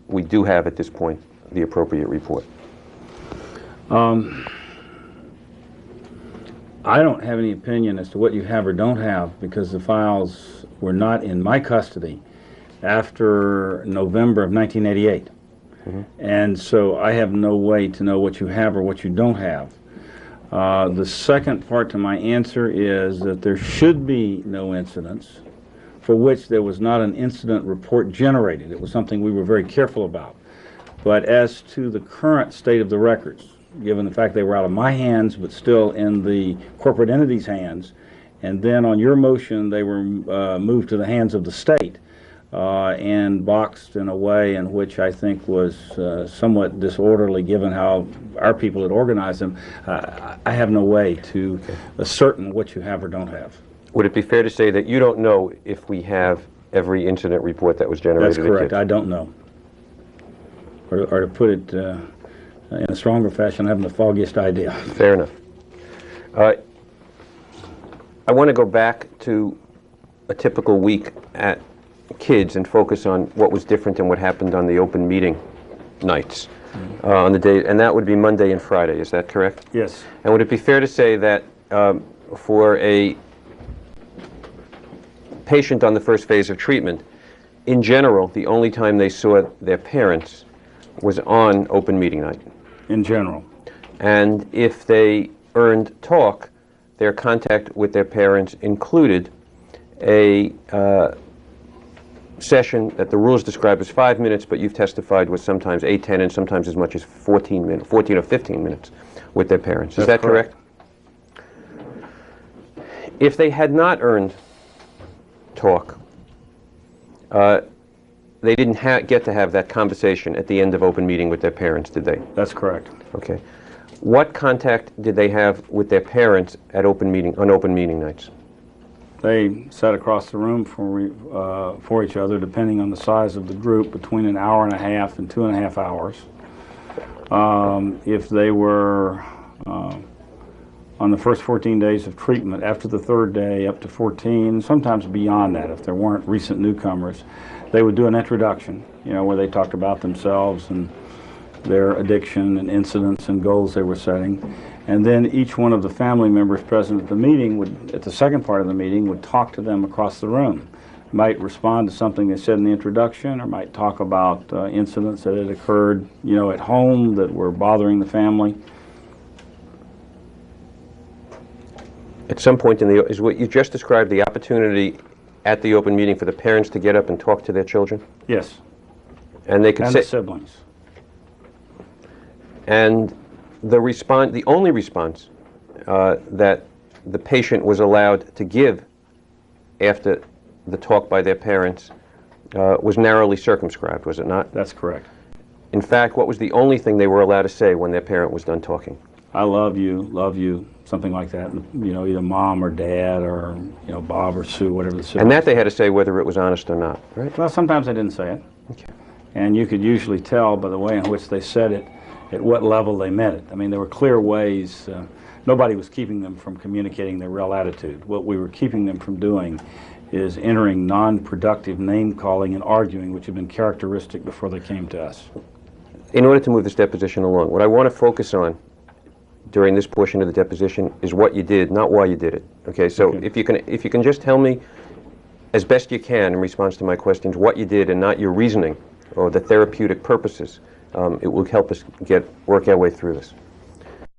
we do have at this point the appropriate report? I don't have any opinion as to what you have or don't have, because the files were not in my custody after November of 1988. And so I have no way to know what you have or what you don't have. The second part to my answer is that there should be no incidents for which there was not an incident report generated. It was something we were very careful about. But as to the current state of the records, given the fact they were out of my hands but still in the corporate entity's hands, and then on your motion they were moved to the hands of the state and boxed in a way in which I think was somewhat disorderly given how our people had organized them, I have no way to ascertain what you have or don't have. Would it be fair to say that you don't know if we have every incident report that was generated? That's correct. I don't know. Or to put it in a stronger fashion, I haven't the foggiest idea. Fair enough. I want to go back to a typical week at Kids and focus on what was different than what happened on the open meeting nights on the day, and that would be Monday and Friday. Is that correct? Yes. And would it be fair to say that for a patient on the first phase of treatment, in general, the only time they saw their parents was on open meeting night? In general. And if they earned talk, their contact with their parents included a session that the rules describe as 5 minutes, but you've testified was sometimes 8, 10, and sometimes as much as 14 or 15 minutes with their parents. Is that correct? If they had not earned talk, they didn't get to have that conversation at the end of open meeting with their parents, did they? That's correct. Okay. What contact did they have with their parents at open meeting nights? They sat across the room for each other, depending on the size of the group, between an hour and a half and 2.5 hours. If they were on the first 14 days of treatment, after the third day up to 14, sometimes beyond that, if there weren't recent newcomers, they would do an introduction, where they talked about themselves and their addiction and incidents and goals they were setting. And then each one of the family members present at the meeting would, at the second part of the meeting, would talk to them across the room. Might respond to something they said in the introduction, or might talk about incidents that had occurred, at home that were bothering the family. At some point is what you just described the opportunity at the open meeting for the parents to get up and talk to their children? Yes. And they could say, the siblings. And the only response that the patient was allowed to give after the talk by their parents was narrowly circumscribed, was it not? That's correct. In fact, what was the only thing they were allowed to say when their parent was done talking? I love you, something like that. Either mom or dad or, Bob or Sue, whatever the siblings. And that they had to say whether it was honest or not, right? Well, sometimes they didn't say it. Okay. And you could usually tell by the way in which they said it, at what level they meant it. I mean, there were clear ways. Nobody was keeping them from communicating their real attitude. What we were keeping them from doing is entering non-productive name-calling and arguing, which had been characteristic before they came to us. In order to move this deposition along, what I want to focus on during this portion of the deposition is what you did, not why you did it. Okay, so Okay. if you can just tell me as best you can in response to my questions what you did and not your reasoning or the therapeutic purposes, it will help us work our way through this.